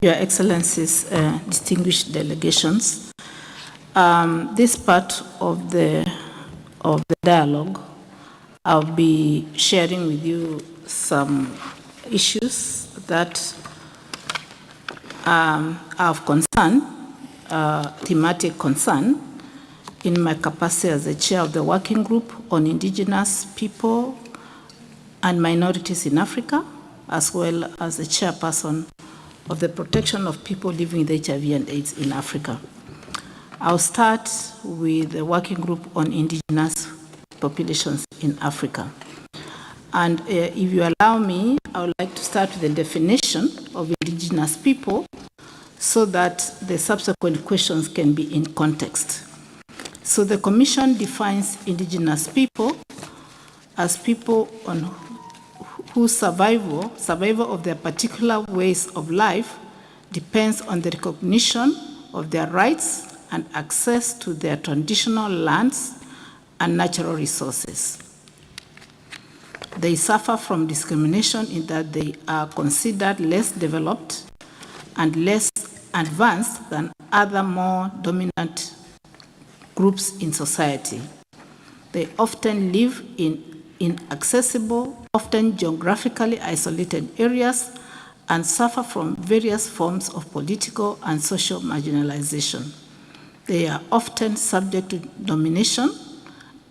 Your Excellencies, distinguished delegations, this part of the dialogue, I'll be sharing with you some issues that are of concern, thematic concern, in my capacity as the chair of the working group on Indigenous people and minorities in Africa, as well as the chairperson of the protection of people living with HIV and AIDS in Africa. I'll start with the working group on Indigenous populations in Africa. And if you allow me, I would like to start with the definition of Indigenous people so that the subsequent questions can be in context. So the Commission defines Indigenous people as people on whose survival of their particular ways of life depends on the recognition of their rights and access to their traditional lands and natural resources. They suffer from discrimination in that they are considered less developed and less advanced than other more dominant groups in society. They often live in inaccessible, often geographically isolated areas and suffer from various forms of political and social marginalization. They are often subject to domination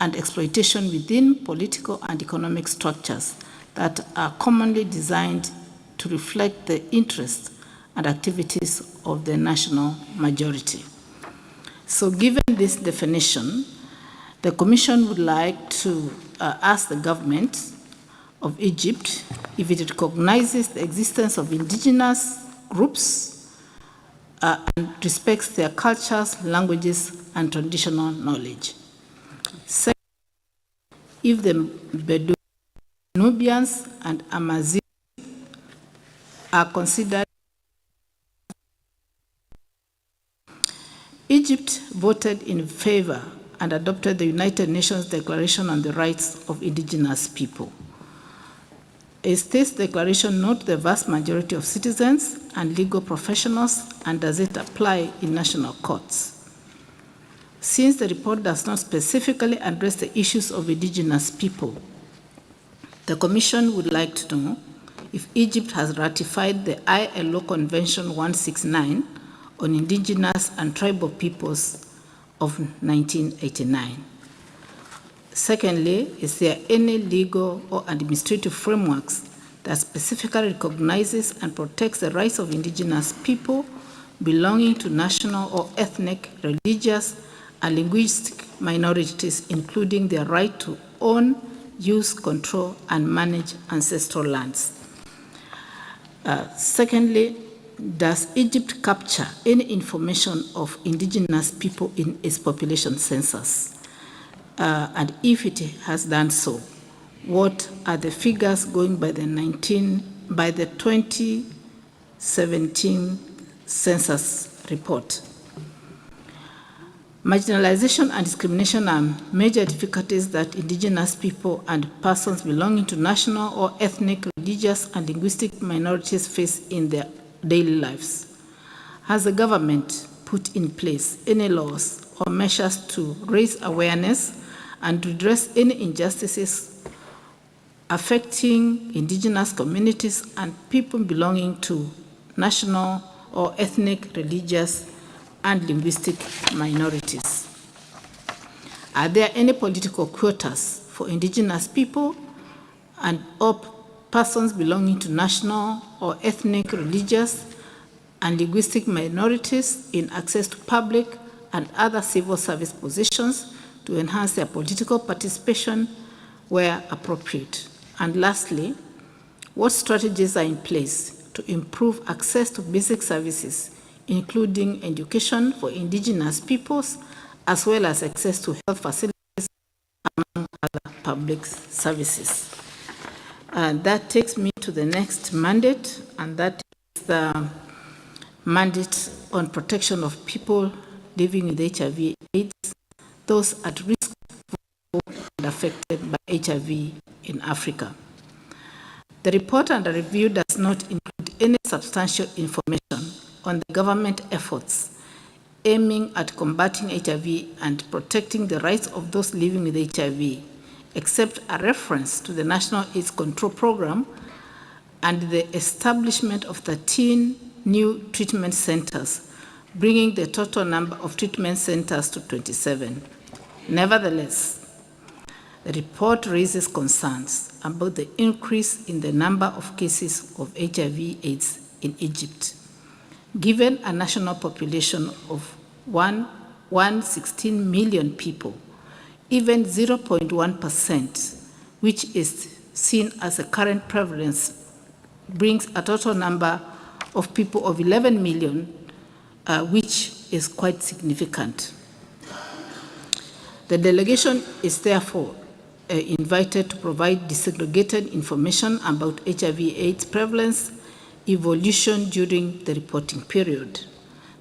and exploitation within political and economic structures that are commonly designed to reflect the interests and activities of the national majority. So given this definition, the Commission would like to ask the government of Egypt if it recognizes the existence of indigenous groups and respects their cultures, languages, and traditional knowledge. Second, if the Bedouins, Nubians, and Amazigh are considered. Egypt voted in favor and adopted the United Nations Declaration on the Rights of Indigenous People. Is this declaration not the vast majority of citizens and legal professionals, and does it apply in national courts? Since the report does not specifically address the issues of indigenous people, the Commission would like to know if Egypt has ratified the ILO Convention 169 on Indigenous and Tribal Peoples of 1989. Secondly, is there any legal or administrative frameworks that specifically recognizes and protects the rights of indigenous people belonging to national or ethnic, religious, and linguistic minorities, including their right to own, use, control, and manage ancestral lands? Secondly, does Egypt capture any information of indigenous people in its population census? And if it has done so, what are the figures going by the 2017 census report? Marginalization and discrimination are major difficulties that indigenous people and persons belonging to national or ethnic, religious, and linguistic minorities face in their daily lives. Has the government put in place any laws or measures to raise awareness and to address any injustices affecting indigenous communities and people belonging to national or ethnic, religious, and linguistic minorities? Are there any political quotas for indigenous people and or persons belonging to national or ethnic, religious, and linguistic minorities in access to public and other civil service positions to enhance their political participation where appropriate? And lastly, what strategies are in place to improve access to basic services, including education for indigenous peoples, as well as access to health facilities, among other public services? And that takes me to the next mandate, and that is the mandate on protection of people living with HIV/AIDS, those at risk and affected by HIV in Africa. The report under review does not include any substantial information on the government efforts aiming at combating HIV and protecting the rights of those living with HIV, except a reference to the National AIDS Control Program and the establishment of 13 new treatment centers, bringing the total number of treatment centers to 27. Nevertheless, the report raises concerns about the increase in the number of cases of HIV/AIDS in Egypt. Given a national population of 116 million people, even 0.1%, which is seen as a current prevalence, brings a total number of people of 11 million, which is quite significant. The delegation is therefore invited to provide disaggregated information about HIV/AIDS prevalence evolution during the reporting period.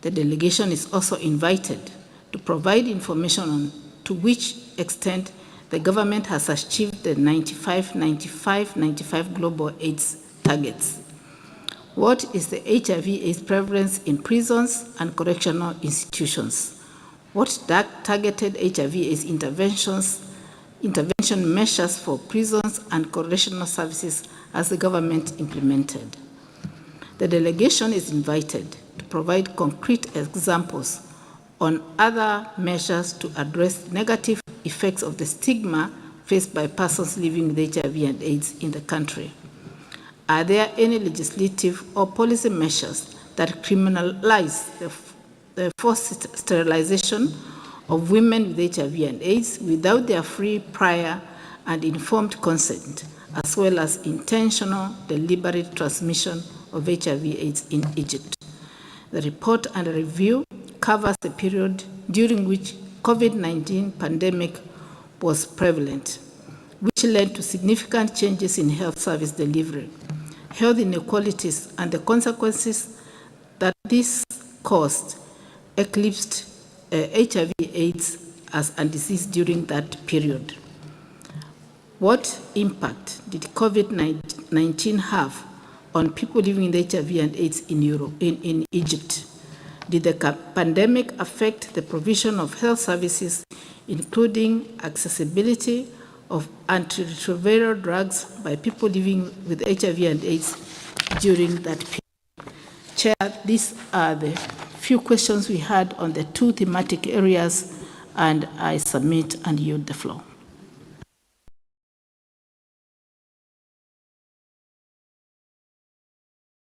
The delegation is also invited to provide information on to which extent the government has achieved the 95-95-95 global AIDS targets. What is the HIV/AIDS prevalence in prisons and correctional institutions? What targeted HIV/AIDS intervention measures for prisons and correctional services has the government implemented? The delegation is invited to provide concrete examples on other measures to address negative effects of the stigma faced by persons living with HIV and AIDS in the country. Are there any legislative or policy measures that criminalize the forced sterilization of women with HIV and AIDS without their free, prior, and informed consent, as well as intentional, deliberate transmission of HIV/AIDS in Egypt? The report and review covers the period during which COVID-19 pandemic was prevalent, which led to significant changes in health service delivery, health inequalities, and the consequences that this caused eclipsed HIV/AIDS as a disease during that period. What impact did COVID-19 have on people living with HIV and AIDS in Egypt? Did the pandemic affect the provision of health services, including accessibility of antiretroviral drugs by people living with HIV and AIDS during that period? Chair, these are the few questions we had on the two thematic areas, and I submit and yield the floor.